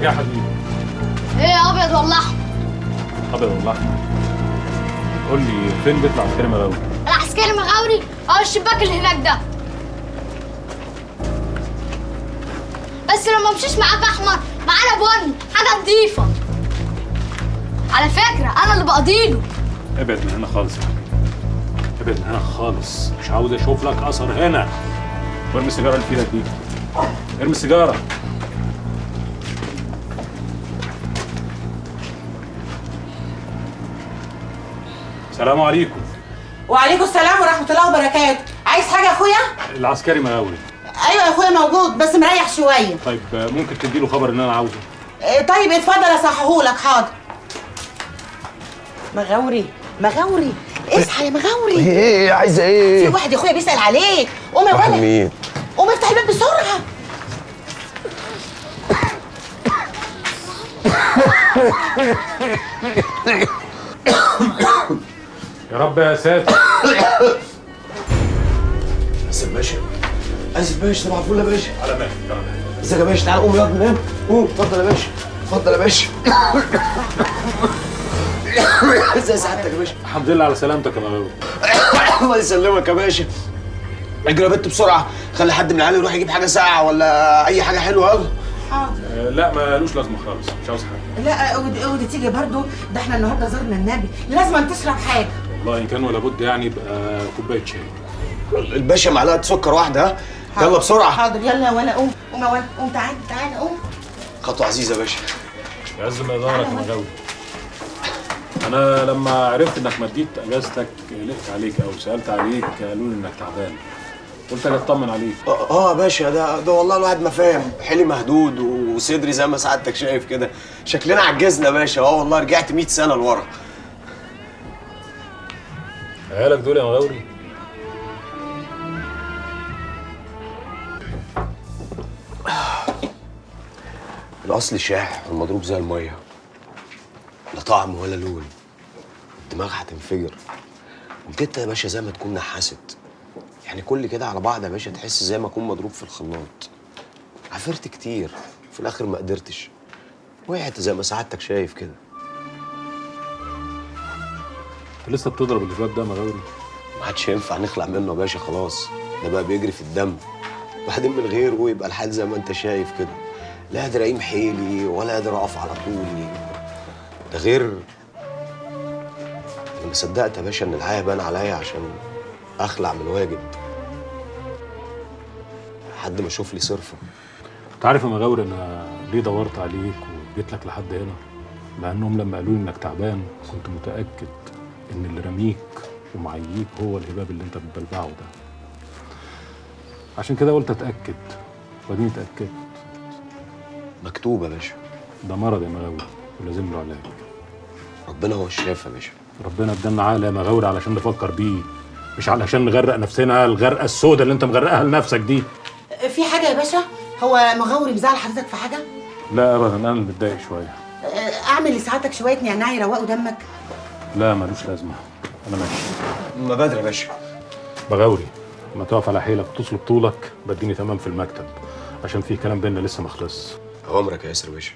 يا حبيبي؟ ايه ابيض ولا احمر؟ ابيض ولا احمر؟ قول لي فين بيطلع عسكري مغاوري؟ العسكري مغاوري اه الشباك اللي هناك ده. بس لو ما مشيش معاك احمر معانا بني حاجه نضيفه. على فكره انا اللي بقضيله. ابعد من هنا خالص يا حبيبي، ابعد من هنا خالص، مش عاوز اشوف لك اثر هنا. وارمي السيجاره اللي في ايدك دي، ارمي السيجاره. السلام عليكم. وعليكم السلام ورحمة الله وبركاته. عايز حاجة يا اخويا؟ العسكري مغاوري. ايوه يا اخويا موجود بس مريح شوية. طيب ممكن تديله خبر ان انا عاوزه؟ طيب اتفضل اصححهولك حاضر. مغاوري مغاوري اصحى يا مغاوري. ايه عايزه ايه؟ في واحد يا اخويا بيسأل عليك. قوم يا واحد ولد. مين؟ قوم افتح الباب بسرعة. يا رب يا ساتر. اسف باشا، اسف باشا، صباح الفل يا باشا. على مهلك على مهلك. ازيك يا باشا؟ تعالى قوم يلا نام، قوم اتفضل يا باشا، اتفضل يا باشا. ازي سعادتك يا باشا؟ الحمد لله على سلامتك يا مغاوري. الله يسلمك يا باشا. اجري يا بنت بسرعه، خلي حد من العيال يروح يجيب حاجه ساقعه ولا اي حاجه حلوه يلا. حاضر. لا مالوش لازمه خالص، مش عاوز حاجه. لا ودي تيجي برضو، ده احنا النهارده زرنا النبي، لازم تشرب حاجة. والله ان كان ولا بد يعني يبقى كوبايه شاي. الباشا معلقه سكر واحده ها، يلا بسرعه. حاضر يلا يا ولا قوم قوم يا ولا قوم تعالى تعالى قوم. خطوه عزيزه يا باشا. يعز مقدارك يا مغاوري. انا لما عرفت انك مديت اجازتك قلقت عليك او سالت عليك، قالوا لي انك تعبان، قلت اجي اطمن عليك. يا باشا، ده والله الواحد ما فاهم، حيلي مهدود وصدري زي ما سعادتك شايف كده، شكلنا عجزنا يا باشا. والله رجعت 100 سنه لورا. عيالك دول يا مغاوري؟ الاصل شاح والمضروب زي الميه، لا طعم ولا لون، الدماغ هتنفجر. وكده يا باشا زي ما تكون نحست، يعني كل كده على بعض يا باشا تحس زي ما اكون مضروب في الخلاط. عافرت كتير في الاخر ما قدرتش، وقعت زي ما سعادتك شايف كده. انت لسه بتضرب الواد ده يا مغاوري؟ ما عادش ينفع نخلع منه يا باشا، خلاص ده بقى بيجري في الدم. وبعدين من غيره يبقى الحال زي ما انت شايف كده، لا قادر اقيم حيلي ولا قادر اقف على طولي. ده غير انا ما صدقت يا باشا ان الحياه بان عليا عشان اخلع من الواجب لحد ما اشوف لي صرفه. انت عارف يا مغاوري انا ليه دورت عليك وجيت لك لحد هنا؟ لانهم لما قالوا لي انك تعبان كنت متاكد ان اللي رميك ومعييك هو الهباب اللي انت بتبلبعه ده. عشان كده قلت اتاكد، واديني اتاكدت. مكتوب يا باشا. ده مرض يا مغاوري ولازم له علاج. ربنا هو الشافي يا باشا. ربنا ادانا عقل يا مغاوري علشان نفكر بيه، مش علشان نغرق نفسنا الغرقه السوداء اللي انت مغرقها لنفسك دي. في حاجة يا باشا؟ هو مغاوري مزعل حضرتك في حاجة؟ لا ابدا، انا اللي متضايق شويه. اعمل لسعادتك شوية نعناع يروقوا دمك. لا ملوش لازمه، انا ماشي. ما بدري يا باشا. مغاوري ما تقف على حيلك وتصلب طولك بديني تمام في المكتب، عشان في كلام بيننا لسه ما خلصش. اوامرك يا ياسر يا باشا.